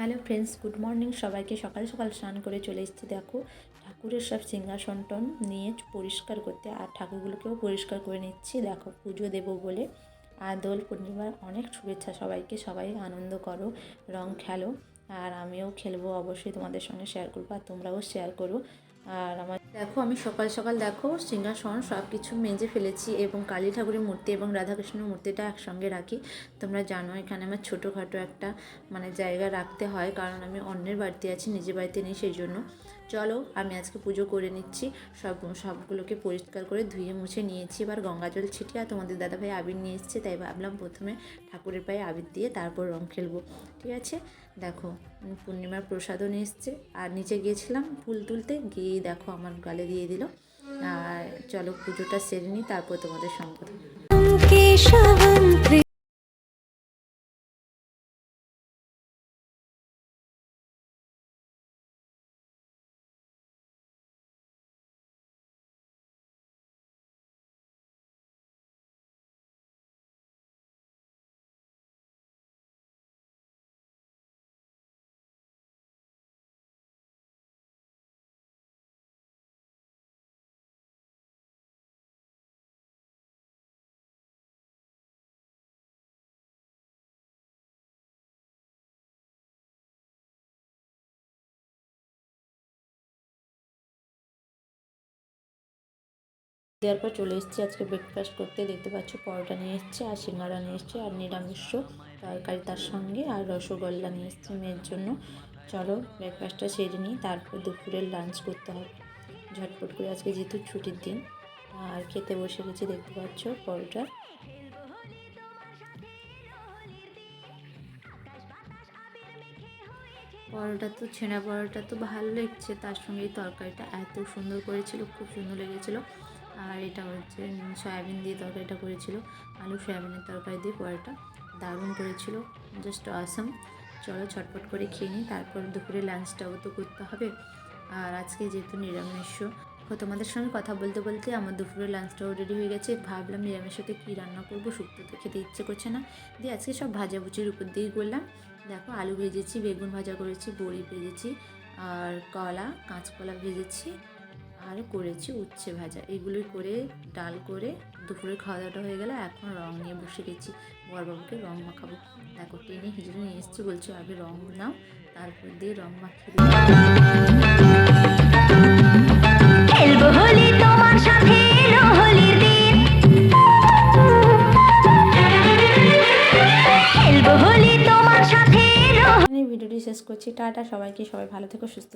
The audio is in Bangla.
হ্যালো ফ্রেন্ডস, গুড মর্নিং সবাইকে। সকাল সকাল স্নান করে চলে এসেছি। দেখো ঠাকুরের সব সিংহাসন টন নিয়ে পরিষ্কার করতে, আর ঠাকুরগুলোকেও পরিষ্কার করে নিচ্ছি। দেখো পুজো দেবো বলে। আর দোল পূর্ণিমার অনেক শুভেচ্ছা সবাইকে। সবাই আনন্দ করো, রং খেলো, আর আমিও খেলবো অবশ্যই, তোমাদের সঙ্গে শেয়ার করবো, আর তোমরাও শেয়ার করো। আর আমার দেখো আমি সকাল সকাল দেখো সিংহাসন সব কিছু মেজে ফেলেছি, এবং কালী ঠাকুরের মূর্তি এবং রাধাকৃষ্ণের মূর্তিটা একসঙ্গে রাখি। তোমরা জানো এখানে আমার ছোটোখাটো একটা জায়গা রাখতে হয়, কারণ আমি অন্যের বাড়িতে আছি, নিজের বাড়িতে নেই, সেই জন্য। চলো আমি আজকে পুজো করে নিচ্ছি। সবগুলোকে পরিষ্কার করে ধুয়ে মুছে নিয়েছি। এবার গঙ্গা জল ছিটিয়ে, আর তোমাদের দাদাভাই আবির নিয়ে এসছে, তাই ভাবলাম প্রথমে ঠাকুরের পায়ে আবির দিয়ে তারপর রং খেলবো। ঠিক আছে, দেখো পূর্ণিমার প্রসাদও নিয়ে এসছে। আর নিচে গিয়েছিলাম ফুল তুলতে, গিয়ে দেখো আমার গালে দিয়ে দিল। আর চলো পুজোটা সেরে নিই, তারপর তোমাদের সঙ্গে কথা দেওয়ার পর চলে এসেছি আজকে ব্রেকফাস্ট করতে। দেখতে পাচ্ছ পরোটা নিয়ে এসছে, আর সিঙ্গাড়া নিয়ে এসছে, আর নিরামিষ তরকারি তার সঙ্গে, আর রসগোল্লা নিয়ে এসছে মেয়ের জন্য। চলো ব্রেকফাস্টটা সেরে নিই, তারপর দুপুরের লাঞ্চ করতে হবে ঝটপট করে, আজকে যেহেতু ছুটির দিন। আর খেতে বসে গেছি, দেখতে পাচ্ছ পরোটা। পরোটা তো ছেঁড়া পরোটা তো ভালো লাগছে, তার সঙ্গে এই তরকারিটা এত সুন্দর করেছিল, খুব সুন্দর লেগেছিলো। আর এটা হচ্ছে সয়াবিন দিয়ে তরকারিটা করেছিল, আলু সয়াবিনের তরকারি দিয়ে পরোটা, দারুণ করেছিল, জাস্ট অসাম। চলো ছটপট করে খেয়ে নিই, তারপর দুপুরে লাঞ্চটাও তো করতে হবে। আর আজকে যেহেতু নিরামিষ, তোমাদের সঙ্গে কথা বলতে বলতে আমার দুপুরের লাঞ্চটাও রেডি হয়ে গেছে। ভাবলাম নিরামিষ সাথে কী রান্না করবো, শুক্তো তো খেতে ইচ্ছে করছে না, দিয়ে আজকে সব ভাজাভুজির উপর দিয়েই করলাম। দেখো আলু ভেজেছি, বেগুন ভাজা করেছি, বড়ি ভেজেছি, আর কলা কাঁচকলা ভেজেছি, আর করেছি উচ্ছে ভাজা। এগুলোই করে ডাল করে দুপুরে খাওয়া দাওয়াটা হয়ে গেলে এখন রং নিয়ে বসে গেছি, বরবাবুকে রং মাখাবো। দেখো টেনে হিজড়ে নিয়ে এসছি, বলছি আগে রং নাও, তারপর দিয়ে রং মাখিয়ে ভিডিওটি শেষ করছি। টাটা সবাইকে, সবাই ভালো থেকো, সুস্থ